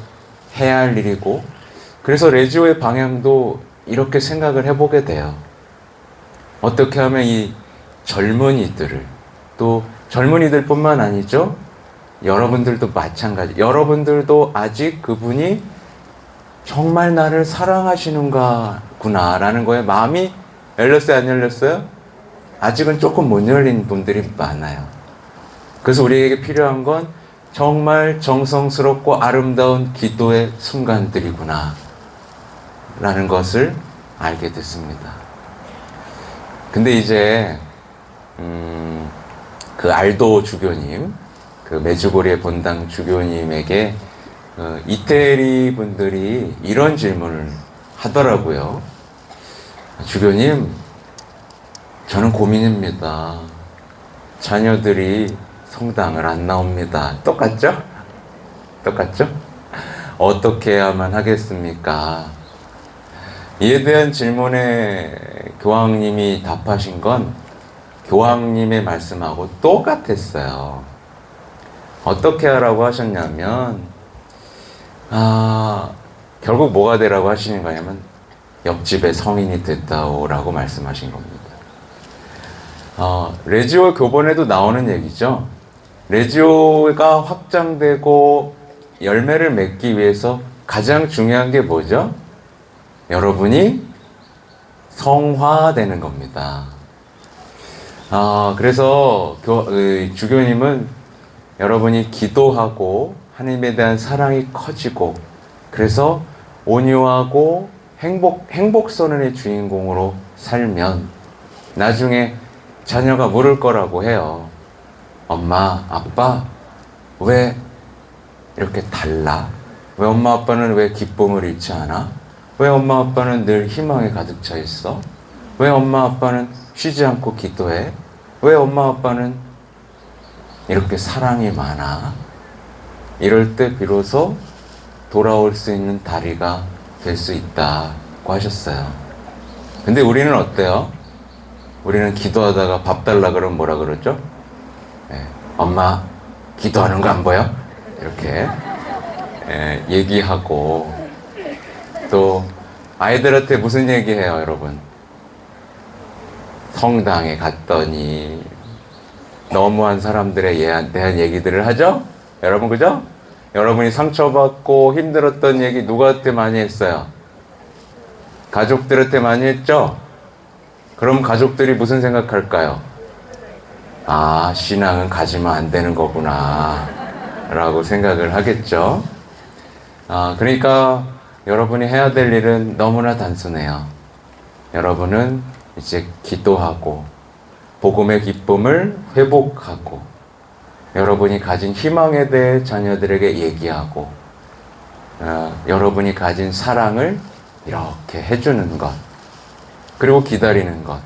해야 할 일이고, 그래서 레지오의 방향도 이렇게 생각을 해보게 돼요. 어떻게 하면 이 젊은이들을, 또 젊은이들뿐만 아니죠, 여러분들도 마찬가지. 여러분들도 아직 그분이 정말 나를 사랑하시는가 구나라는 거에 마음이 열렸어요, 안 열렸어요? 아직은 조금 못 열린 분들이 많아요. 그래서 우리에게 필요한 건 정말 정성스럽고 아름다운 기도의 순간들이구나 라는 것을 알게 됐습니다. 근데 이제 그 알도 주교님, 그 메주고리의 본당 주교님에게 이태리 분들이 이런 질문을 하더라고요. 주교님, 저는 고민입니다. 자녀들이 성당을 안 나옵니다. 똑같죠? 똑같죠? 어떻게 해야만 하겠습니까? 이에 대한 질문에 교황님이 답하신 건 교황님의 말씀하고 똑같았어요. 어떻게 하라고 하셨냐면, 결국 뭐가 되라고 하시는 거냐면, 옆집에 성인이 됐다오라고 말씀하신 겁니다. 레지오 교본에도 나오는 얘기죠. 레지오가 확장되고 열매를 맺기 위해서 가장 중요한 게 뭐죠? 여러분이 성화되는 겁니다. 그래서 주교님은 여러분이 기도하고 하나님에 대한 사랑이 커지고, 그래서 온유하고 행복선언의 주인공으로 살면 나중에 자녀가 물을 거라고 해요. 엄마, 아빠, 왜 이렇게 달라? 왜 엄마, 아빠는 왜 기쁨을 잃지 않아? 왜 엄마, 아빠는 늘 희망에 가득 차 있어? 왜 엄마, 아빠는 쉬지 않고 기도해? 왜 엄마, 아빠는 이렇게 사랑이 많아? 이럴 때 비로소 돌아올 수 있는 다리가 될 수 있다고 하셨어요. 근데 우리는 어때요? 우리는 기도하다가 밥 달라 그러면 뭐라 그러죠? 엄마, 기도하는 거 안 보여? 이렇게 얘기하고, 또 아이들한테 무슨 얘기해요, 여러분? 성당에 갔더니 너무한 사람들에 대한 얘기들을 하죠? 여러분, 그죠? 여러분이 상처받고 힘들었던 얘기 누구한테 많이 했어요? 가족들한테 많이 했죠? 그럼 가족들이 무슨 생각할까요? 아, 신앙은 가지면 안 되는 거구나 라고 생각을 하겠죠. 그러니까 여러분이 해야 될 일은 너무나 단순해요. 여러분은 이제 기도하고 복음의 기쁨을 회복하고 여러분이 가진 희망에 대해 자녀들에게 얘기하고 여러분이 가진 사랑을 이렇게 해주는 것, 그리고 기다리는 것.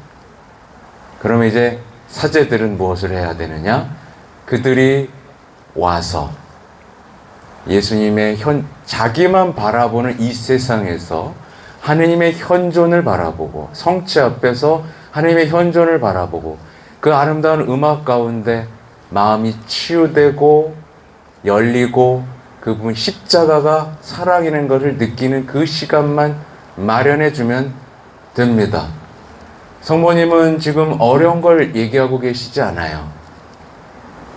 그럼 이제 사제들은 무엇을 해야 되느냐? 그들이 와서 예수님의 자기만 바라보는 이 세상에서 하느님의 현존을 바라보고, 성체 앞에서 하느님의 현존을 바라보고, 그 아름다운 음악 가운데 마음이 치유되고 열리고 그분 십자가가 사랑이라는 것을 느끼는 그 시간만 마련해 주면 됩니다. 성모님은 지금 어려운 걸 얘기하고 계시지 않아요.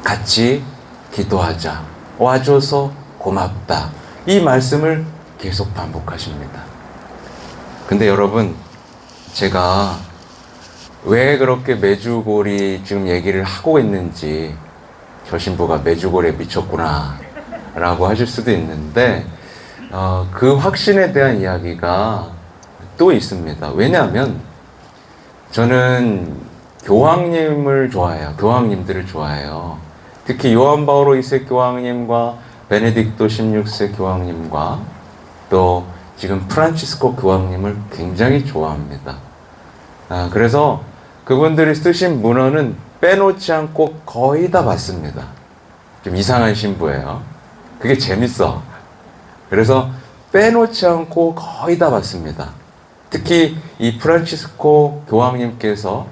같이 기도하자. 와줘서 고맙다. 이 말씀을 계속 반복하십니다. 근데 여러분, 제가 왜 그렇게 메주고리 지금 얘기를 하고 있는지, 저 신부가 메주고리에 미쳤구나 라고 하실 수도 있는데 그 확신에 대한 이야기가 또 있습니다. 왜냐하면 저는 교황님을 좋아해요. 교황님들을 좋아해요. 특히 요한 바오로 2세 교황님과 베네딕토 16세 교황님과 또 지금 프란치스코 교황님을 굉장히 좋아합니다. 그래서 그분들이 쓰신 문헌은 빼놓지 않고 거의 다 봤습니다. 좀 이상한 신부예요. 그게 재밌어. 그래서 빼놓지 않고 거의 다 봤습니다. 특히 이 프란치스코 교황님께서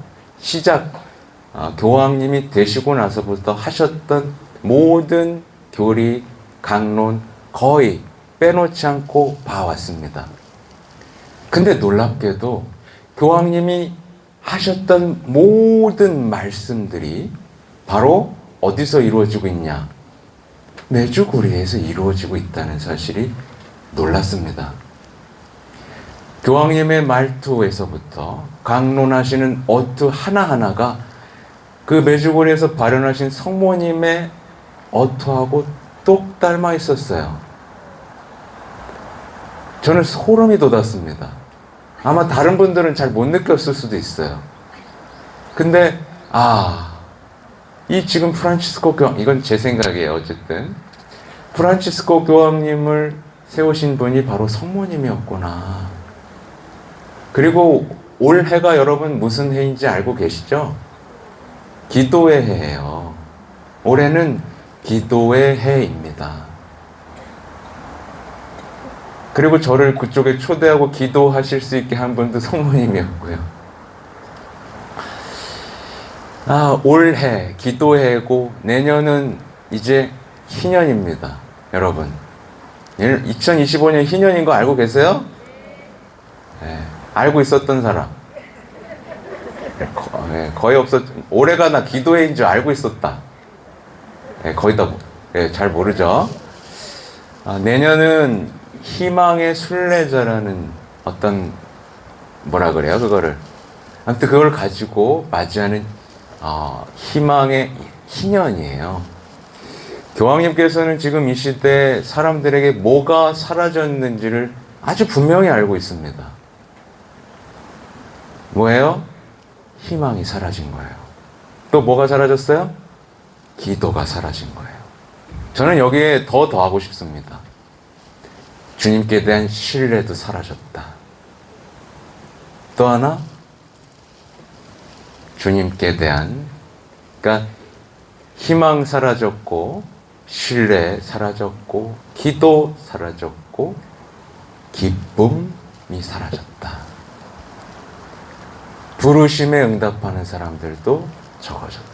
교황님이 되시고 나서부터 하셨던 모든 교리, 강론 거의 빼놓지 않고 봐왔습니다. 근데 놀랍게도 교황님이 하셨던 모든 말씀들이 바로 어디서 이루어지고 있냐? 메주고리에서 이루어지고 있다는 사실이 놀랐습니다. 교황님의 말투에서부터 강론하시는 어투 하나하나가 그 메주고리에서 발현하신 성모님의 어투하고 똑 닮아 있었어요. 저는 소름이 돋았습니다. 아마 다른 분들은 잘 못 느꼈을 수도 있어요. 근데 이 지금 프란치스코 교황, 이건 제 생각이에요. 어쨌든 프란치스코 교황님을 세우신 분이 바로 성모님이었구나. 그리고 올해가 여러분 무슨 해인지 알고 계시죠? 기도의 해예요. 올해는 기도의 해입니다. 그리고 저를 그쪽에 초대하고 기도하실 수 있게 한 분도 성모님이었고요. 올해 기도해고 내년은 이제 희년입니다. 여러분, 2025년 희년인 거 알고 계세요? 네, 알고 있었던 사람 거의 올해가 나 기도해인 줄 알고 있었다. 거의 다 잘 모르죠. 내년은 희망의 순례자라는 어떤 그거를 아무튼 그걸 가지고 맞이하는 희망의 희년이에요. 교황님께서는 지금 이 시대에 사람들에게 뭐가 사라졌는지를 아주 분명히 알고 있습니다. 뭐예요? 희망이 사라진 거예요. 또 뭐가 사라졌어요? 기도가 사라진 거예요. 저는 여기에 더하고 싶습니다. 주님께 대한 신뢰도 사라졌다. 또 하나, 주님께 대한, 그러니까 희망 사라졌고, 신뢰 사라졌고, 기도 사라졌고, 기쁨이 사라졌다. 부르심에 응답하는 사람들도 적어졌다.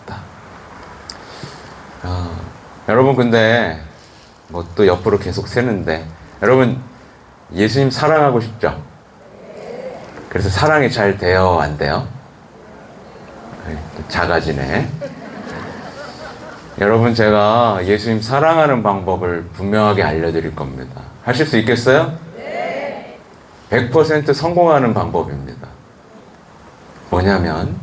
여러분, 근데 뭐 또 옆으로 계속 새는데, 여러분 예수님 사랑하고 싶죠? 그래서 사랑이 잘 돼요? 안 돼요? 작아지네. 여러분, 제가 예수님 사랑하는 방법을 분명하게 알려드릴 겁니다. 하실 수 있겠어요? 네. 100% 성공하는 방법입니다. 뭐냐면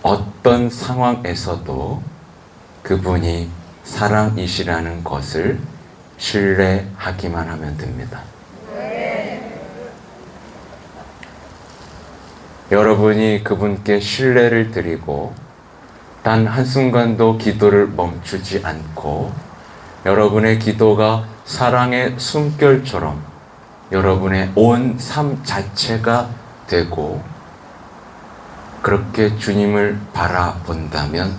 어떤 상황에서도 그분이 사랑이시라는 것을 신뢰하기만 하면 됩니다. 여러분이 그분께 신뢰를 드리고 단 한순간도 기도를 멈추지 않고 여러분의 기도가 사랑의 숨결처럼 여러분의 온 삶 자체가 되고 그렇게 주님을 바라본다면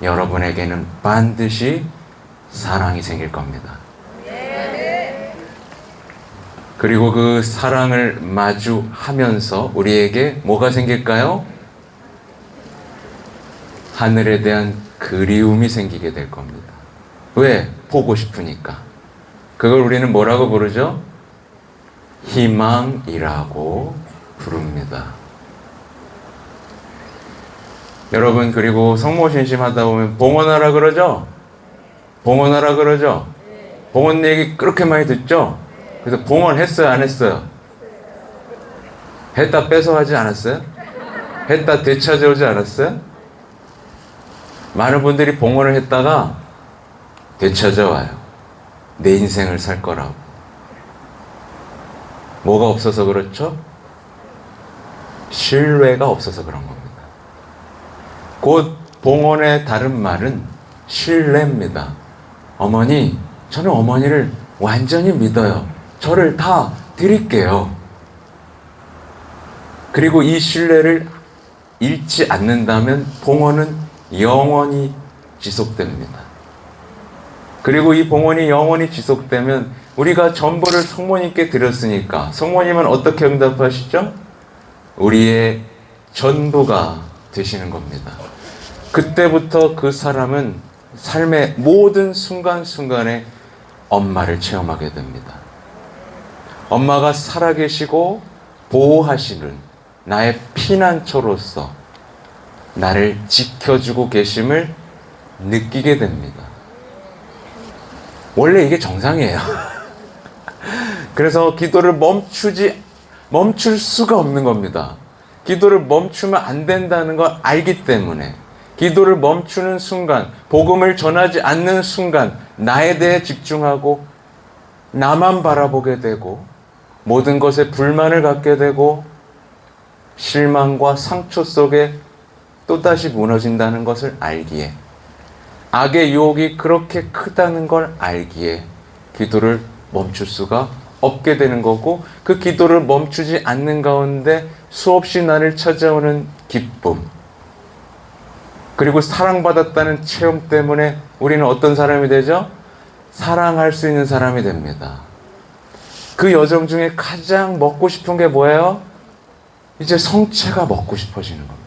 여러분에게는 반드시 사랑이 생길 겁니다. 그리고 그 사랑을 마주하면서 우리에게 뭐가 생길까요? 하늘에 대한 그리움이 생기게 될 겁니다. 왜? 보고 싶으니까. 그걸 우리는 뭐라고 부르죠? 희망이라고 부릅니다. 여러분, 그리고 성모신심하다 보면 봉헌하라 그러죠? 봉헌하라 그러죠? 봉헌 얘기 그렇게 많이 듣죠? 그래서 봉헌했어요, 안 했어요? 했다 뺏어 하지 않았어요? 했다 되찾아오지 않았어요? 많은 분들이 봉헌을 했다가 되찾아와요. 내 인생을 살 거라고. 뭐가 없어서 그렇죠? 신뢰가 없어서 그런 겁니다. 곧 봉헌의 다른 말은 신뢰입니다. 어머니, 저는 어머니를 완전히 믿어요. 저를 다 드릴게요. 그리고 이 신뢰를 잃지 않는다면 봉헌은 영원히 지속됩니다. 그리고 이 봉헌이 영원히 지속되면 우리가 전부를 성모님께 드렸으니까 성모님은 어떻게 응답하시죠? 우리의 전부가 되시는 겁니다. 그때부터 그 사람은 삶의 모든 순간순간에 엄마를 체험하게 됩니다. 엄마가 살아계시고 보호하시는 나의 피난처로서 나를 지켜주고 계심을 느끼게 됩니다. 원래 이게 정상이에요. 그래서 기도를 멈출 수가 없는 겁니다. 기도를 멈추면 안 된다는 걸 알기 때문에 기도를 멈추는 순간, 복음을 전하지 않는 순간 나에 대해 집중하고 나만 바라보게 되고 모든 것에 불만을 갖게 되고 실망과 상처 속에 또다시 무너진다는 것을 알기에, 악의 유혹이 그렇게 크다는 걸 알기에 기도를 멈출 수가 없게 되는 거고, 그 기도를 멈추지 않는 가운데 수없이 나를 찾아오는 기쁨, 그리고 사랑받았다는 체험 때문에 우리는 어떤 사람이 되죠? 사랑할 수 있는 사람이 됩니다. 그 여정 중에 가장 먹고 싶은 게 뭐예요? 이제 성체가 먹고 싶어지는 겁니다.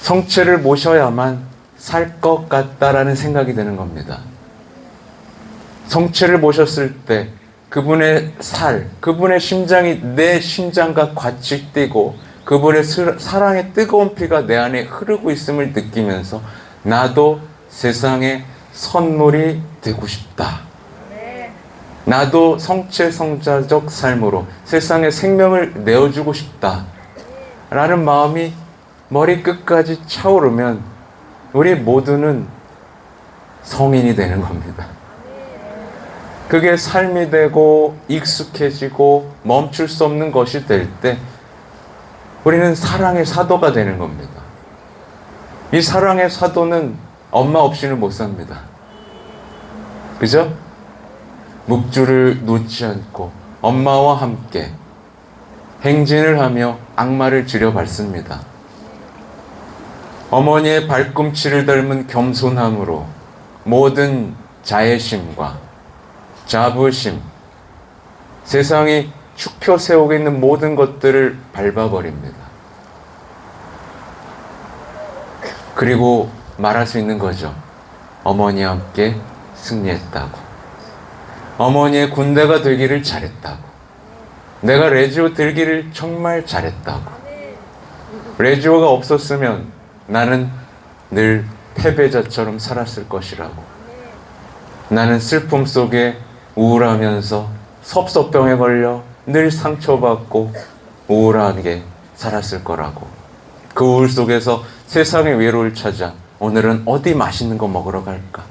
성체를 모셔야만 살 것 같다라는 생각이 드는 겁니다. 성체를 모셨을 때 그분의 그분의 심장이 내 심장과 같이 뛰고 그분의 사랑의 뜨거운 피가 내 안에 흐르고 있음을 느끼면서 나도 세상의 선물이 되고 싶다. 나도 성체성자적 삶으로 세상에 생명을 내어주고 싶다 라는 마음이 머리끝까지 차오르면 우리 모두는 성인이 되는 겁니다. 그게 삶이 되고 익숙해지고 멈출 수 없는 것이 될 때 우리는 사랑의 사도가 되는 겁니다. 이 사랑의 사도는 엄마 없이는 못 삽니다. 그죠? 묵주를 놓지 않고 엄마와 함께 행진을 하며 악마를 지려밟습니다. 어머니의 발꿈치를 닮은 겸손함으로 모든 자애심과 자부심, 세상이 축혀 세우고 있는 모든 것들을 밟아버립니다. 그리고 말할 수 있는 거죠. 어머니와 함께 승리했다고. 어머니의 군대가 되기를 잘했다고. 내가 레지오 들기를 정말 잘했다고. 레지오가 없었으면 나는 늘 패배자처럼 살았을 것이라고. 나는 슬픔 속에 우울하면서 섭섭병에 걸려 늘 상처받고 우울하게 살았을 거라고. 그 우울 속에서 세상의 위로를 찾아 오늘은 어디 맛있는 거 먹으러 갈까?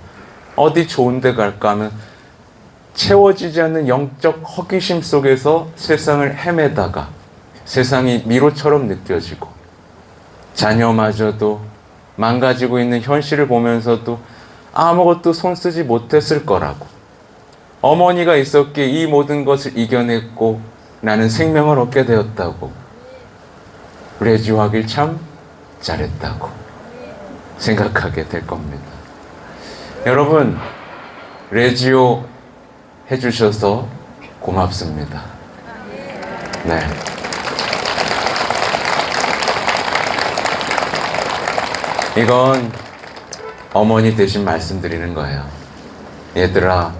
어디 좋은 데 갈까 하면 채워지지 않는 영적 허기심 속에서 세상을 헤매다가 세상이 미로처럼 느껴지고 자녀마저도 망가지고 있는 현실을 보면서도 아무것도 손쓰지 못했을 거라고. 어머니가 있었기에 이 모든 것을 이겨냈고 나는 생명을 얻게 되었다고. 레지오 하길 참 잘했다고 생각하게 될 겁니다. 여러분, 레지오 해주셔서 고맙습니다. 네. 이건 어머니 대신 말씀드리는 거예요. 얘들아,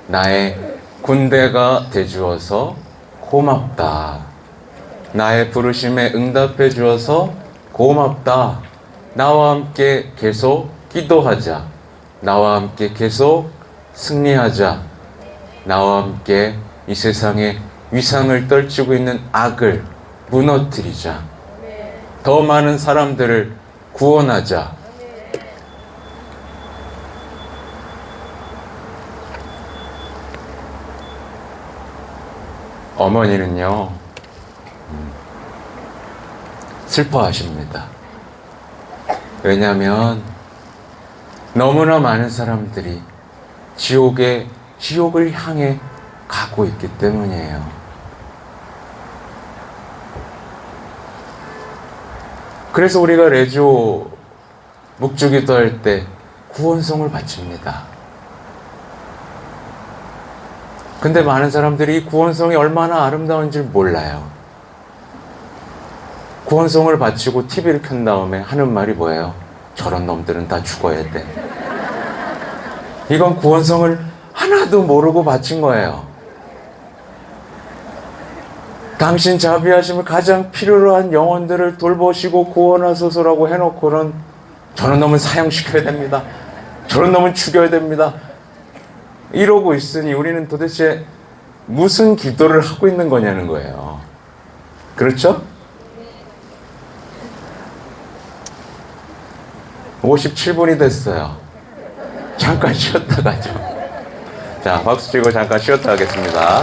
나의 군대가 돼주어서 고맙다. 나의 부르심에 응답해 주어서 고맙다. 나와 함께 계속 기도하자. 나와 함께 계속 승리하자. 나와 함께 이 세상에 위상을 떨치고 있는 악을 무너뜨리자. 더 많은 사람들을 구원하자. 어머니는요, 슬퍼하십니다. 왜냐하면 너무나 많은 사람들이 지옥을 향해 가고 있기 때문이에요. 그래서 우리가 레지오 묵주기도 할 때 구원송을 바칩니다. 근데 많은 사람들이 이 구원송이 얼마나 아름다운지 몰라요. 구원송을 바치고 TV를 켠 다음에 하는 말이 뭐예요? 저런 놈들은 다 죽어야 돼. 이건 구원송을 하나도 모르고 바친 거예요. 당신 자비하심을 가장 필요로 한 영혼들을 돌보시고 구원하소서라고 해놓고는 저런 놈은 사형시켜야 됩니다. 저런 놈은 죽여야 됩니다. 이러고 있으니 우리는 도대체 무슨 기도를 하고 있는 거냐는 거예요. 그렇죠? 57분이 됐어요. 잠깐 쉬었다 가죠. 자, 박수 치고 잠깐 쉬었다 하겠습니다.